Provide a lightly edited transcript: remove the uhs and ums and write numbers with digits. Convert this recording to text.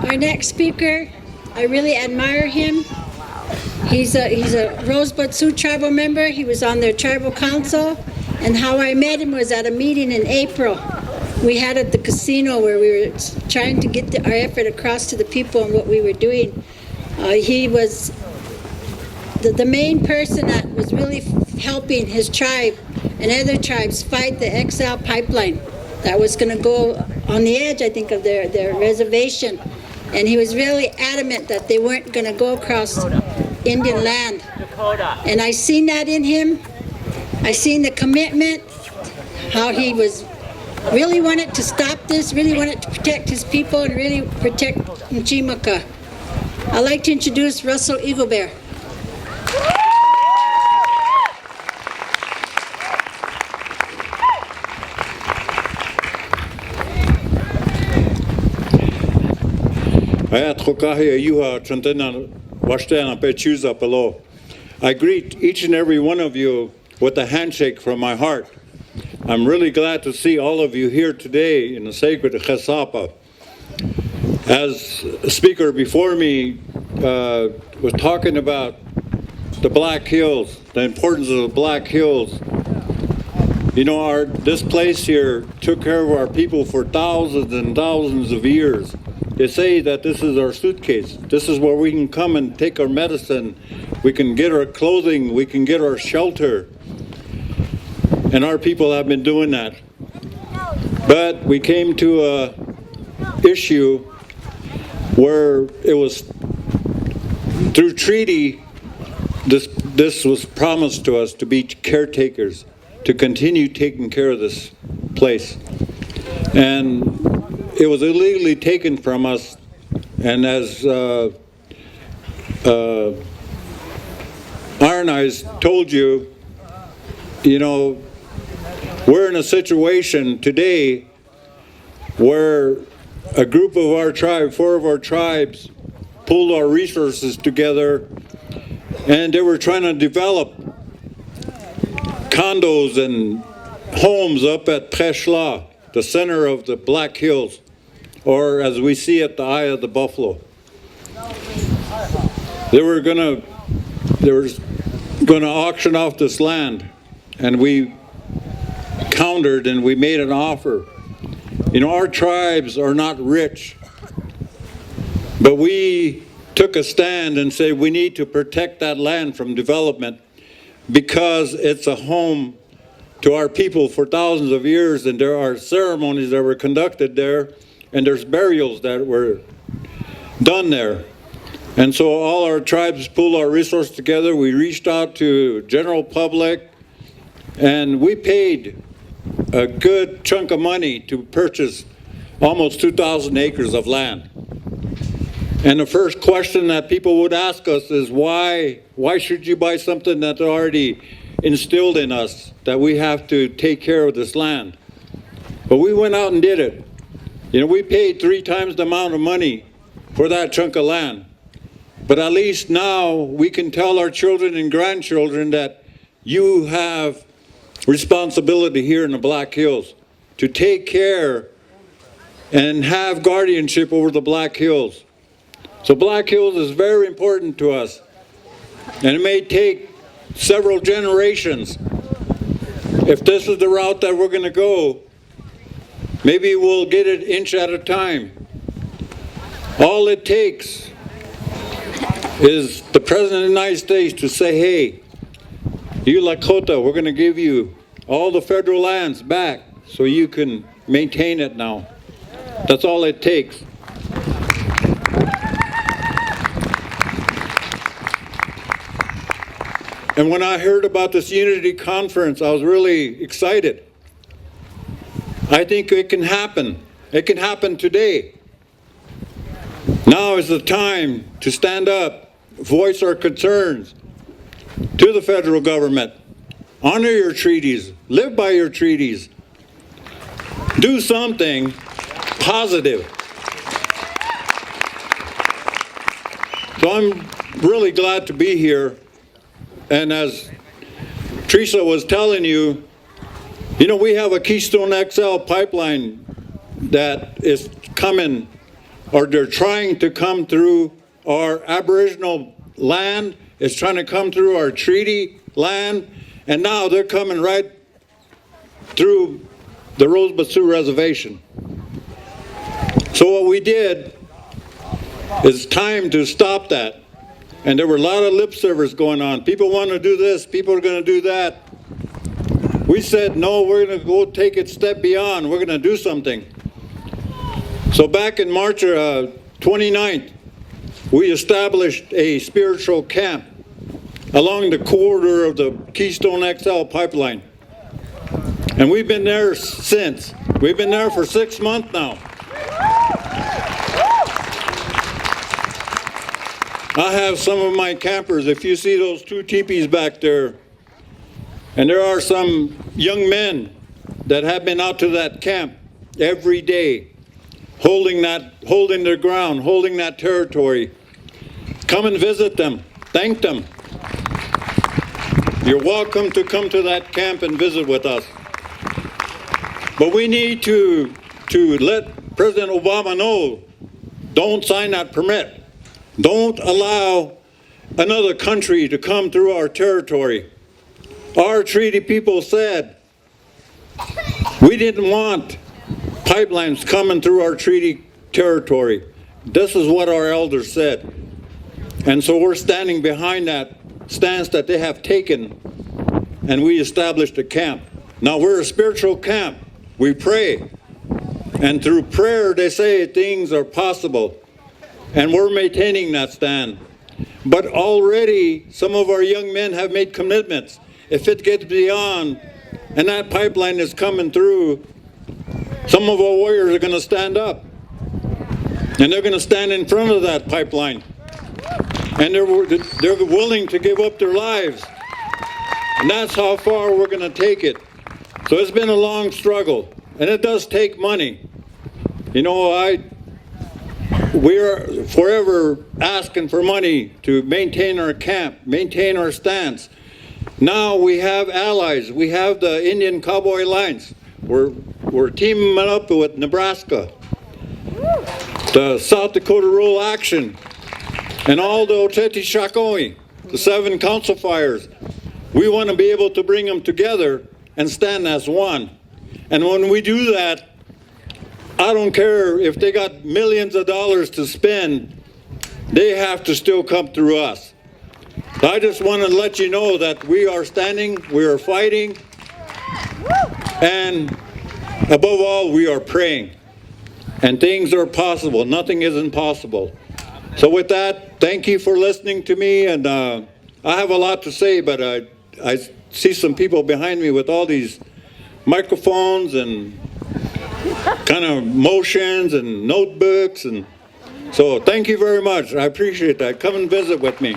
Our next speaker, I really admire him. He's a Rosebud Sioux tribal member. He was on their tribal council, and how I met him was at a meeting in April we had at the casino where we were trying to get our effort across to the people and what we were doing. He was the main person that was really helping his tribe and other tribes fight the XL pipeline that was going to go on the edge, I think, of their reservation. And he was really adamant that they weren't going to go across Indian land. And I seen that in him. I seen the commitment, how he was really wanted to stop this, really wanted to protect his people and really protect Nchimaka. I'd like to introduce Russell Eaglebear. I greet each and every one of you with a handshake from my heart. I'm really glad to see all of you here today in the sacred Chesapa. As a speaker before me was talking about the Black Hills, the importance of the Black Hills. You know, this place here took care of our people for thousands and thousands of years. They say that this is our suitcase. This is where we can come and take our medicine. We can get our clothing. We can get our shelter. And our people have been doing that. But we came to a issue where it was through treaty, this was promised to us to be caretakers, to continue taking care of this place. And it was illegally taken from us, and as Iron Eyes told you, you know, we're in a situation today where a group of our tribe, 4 of our tribes, pulled our resources together, and they were trying to develop condos and homes up at Preshla, the center of the Black Hills, or as we see at the Eye of the Buffalo. They were gonna auction off this land, and we countered and we made an offer. You know, our tribes are not rich, but we took a stand and said we need to protect that land from development because it's a home to our people for thousands of years, and there are ceremonies that were conducted there, and there's burials that were done there. And so all our tribes pulled our resources together. We reached out to general public, and we paid a good chunk of money to purchase almost 2,000 acres of land. And the first question that people would ask us is, why should you buy something that's already instilled in us, that we have to take care of this land? But we went out and did it. You know, we paid 3 times the amount of money for that chunk of land. But at least now we can tell our children and grandchildren that you have responsibility here in the Black Hills to take care and have guardianship over the Black Hills. So Black Hills is very important to us, and it may take several generations. If this is the route that we're going to go, maybe we'll get it inch at a time. All it takes is the President of the United States to say, hey, you Lakota, we're going to give you all the federal lands back so you can maintain it now. That's all it takes. And when I heard about this Unity Conference, I was really excited. I think it can happen. It can happen today. Now is the time to stand up, voice our concerns to the federal government. Honor your treaties, live by your treaties. Do something positive. So I'm really glad to be here. And as Teresa was telling you, you know, we have a Keystone XL pipeline that is coming or they're trying to come through our Aboriginal land, is trying to come through our treaty land, and now they're coming right through the Rosebud Sioux Reservation. So what we did is time to stop that. And there were a lot of lip service going on. People want to do this, people are going to do that. We said, no, we're going to go take it a step beyond. We're going to do something. So back in March 29th, we established a spiritual camp along the corridor of the Keystone XL pipeline. And we've been there since. We've been there for 6 months now. I have some of my campers, if you see those 2 teepees back there, and there are some young men that have been out to that camp every day, holding their ground, holding that territory. Come and visit them. Thank them. You're welcome to come to that camp and visit with us. But we need to let President Obama know, don't sign that permit. Don't allow another country to come through our territory. Our treaty people said we didn't want pipelines coming through our treaty territory. This is what our elders said. And so we're standing behind that stance that they have taken, and we established a camp. Now we're a spiritual camp. We pray. And through prayer, they say things are possible. And we're maintaining that stand. But already, some of our young men have made commitments. If it gets beyond, and that pipeline is coming through, some of our warriors are going to stand up. And they're going to stand in front of that pipeline. And they're willing to give up their lives. And that's how far we're going to take it. So it's been a long struggle. And it does take money. You know, we're forever asking for money to maintain our camp, maintain our stance. Now we have allies. We have the Indian Cowboy Alliance. We're teaming up with Nebraska, the South Dakota Rural Action, and all the Oceti-Sakowin, the 7 council fires. We want to be able to bring them together and stand as one. And when we do that, I don't care if they got millions of dollars to spend, they have to still come through us. I just want to let you know that we are standing, we are fighting, and above all, we are praying. And things are possible. Nothing is impossible. So with that, thank you for listening to me. And I have a lot to say, but I see some people behind me with all these microphones and kind of motions and notebooks, and so thank you very much. I appreciate that. Come and visit with me.